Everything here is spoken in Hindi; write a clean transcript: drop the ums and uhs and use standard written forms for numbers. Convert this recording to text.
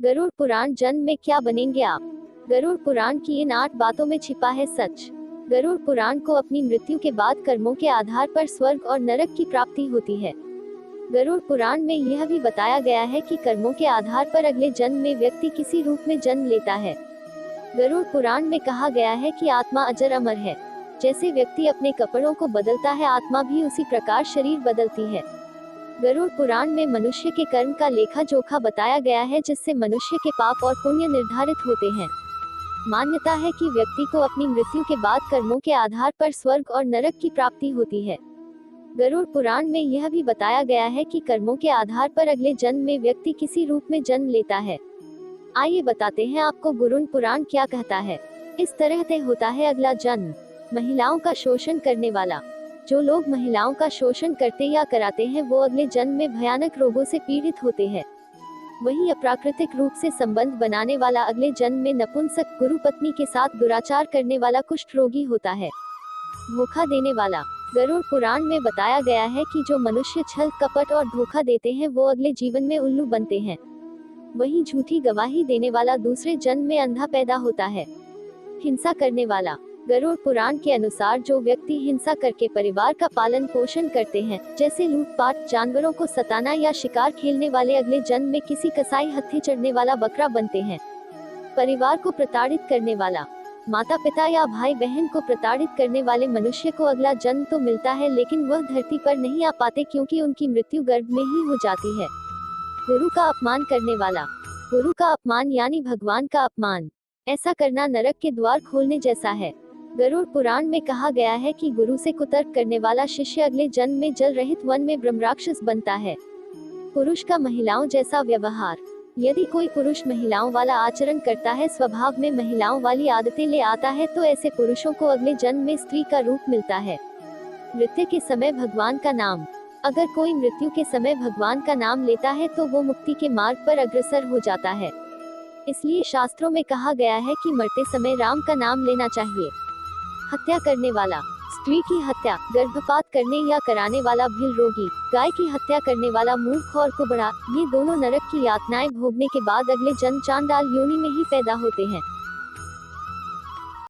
गरुड़ पुराण जन्म में क्या बनेंगे आप। गरुड़ पुराण की इन 8 बातों में छिपा है सच। गरुड़ पुराण को अपनी मृत्यु के बाद कर्मों के आधार पर स्वर्ग और नरक की प्राप्ति होती है। गरुड़ पुराण में यह भी बताया गया है कि कर्मों के आधार पर अगले जन्म में व्यक्ति किसी रूप में जन्म लेता है। गरुड़ पुराण में कहा गया है कि आत्मा अजर अमर है। जैसे व्यक्ति अपने कपड़ों को बदलता है, आत्मा भी उसी प्रकार शरीर बदलती है। गरुड़ पुराण में मनुष्य के कर्म का लेखा जोखा बताया गया है, जिससे मनुष्य के पाप और पुण्य निर्धारित होते हैं। मान्यता है कि व्यक्ति को अपनी मृत्यु के बाद कर्मों के आधार पर स्वर्ग और नरक की प्राप्ति होती है। गरुड़ पुराण में यह भी बताया गया है कि कर्मों के आधार पर अगले जन्म में व्यक्ति किसी रूप में जन्म लेता है। आइए बताते हैं आपको गरुड़ पुराण क्या कहता है। इस तरह तय होता है अगला जन्म। महिलाओं का शोषण करने वाला। जो लोग महिलाओं का शोषण करते या कराते हैं, वो अगले जन्म में भयानक रोगों से पीड़ित होते हैं। वहीं अप्राकृतिक रूप से संबंध बनाने वाला अगले जन्म में नपुंसक, गुरु पत्नी के साथ दुराचार करने वाला कुष्ठ रोगी होता है। धोखा देने वाला। गरुड़ पुराण में बताया गया है कि जो मनुष्य छल कपट और धोखा देते हैं, वो अगले जीवन में उल्लू बनते हैं। वहीं झूठी गवाही देने वाला दूसरे जन्म में अंधा पैदा होता है। हिंसा करने वाला। गरुड़ पुराण के अनुसार जो व्यक्ति हिंसा करके परिवार का पालन पोषण करते हैं, जैसे लूटपाट, जानवरों को सताना या शिकार खेलने वाले, अगले जन्म में किसी कसाई हत्थे चढ़ने वाला बकरा बनते हैं। परिवार को प्रताड़ित करने वाला। माता पिता या भाई बहन को प्रताड़ित करने वाले मनुष्य को अगला जन्म तो मिलता है, लेकिन वह धरती पर नहीं आ पाते, क्योंकि उनकी मृत्यु गर्भ में ही हो जाती है। गुरु का अपमान करने वाला। गुरु का अपमान यानी भगवान का अपमान। ऐसा करना नरक के द्वार खोलने जैसा है। गरुड़ पुराण में कहा गया है कि गुरु से कुतर्क करने वाला शिष्य अगले जन्म में जल रहित वन में ब्रह्मराक्षस बनता है। पुरुष का महिलाओं जैसा व्यवहार। यदि कोई पुरुष महिलाओं वाला आचरण करता है, स्वभाव में महिलाओं वाली आदतें ले आता है, तो ऐसे पुरुषों को अगले जन्म में स्त्री का रूप मिलता है। मृत्यु के समय भगवान का नाम। अगर कोई मृत्यु के समय भगवान का नाम लेता है, तो वो मुक्ति के मार्ग पर अग्रसर हो जाता है। इसलिए शास्त्रों में कहा गया है कि मरते समय राम का नाम लेना चाहिए। हत्या करने वाला। स्त्री की हत्या, गर्भपात करने या कराने वाला भील रोगी, गाय की हत्या करने वाला मूर्ख और कुबड़ा, ये दोनों नरक की यातनाएं भोगने के बाद अगले जन्म चांडाल योनि में ही पैदा होते हैं।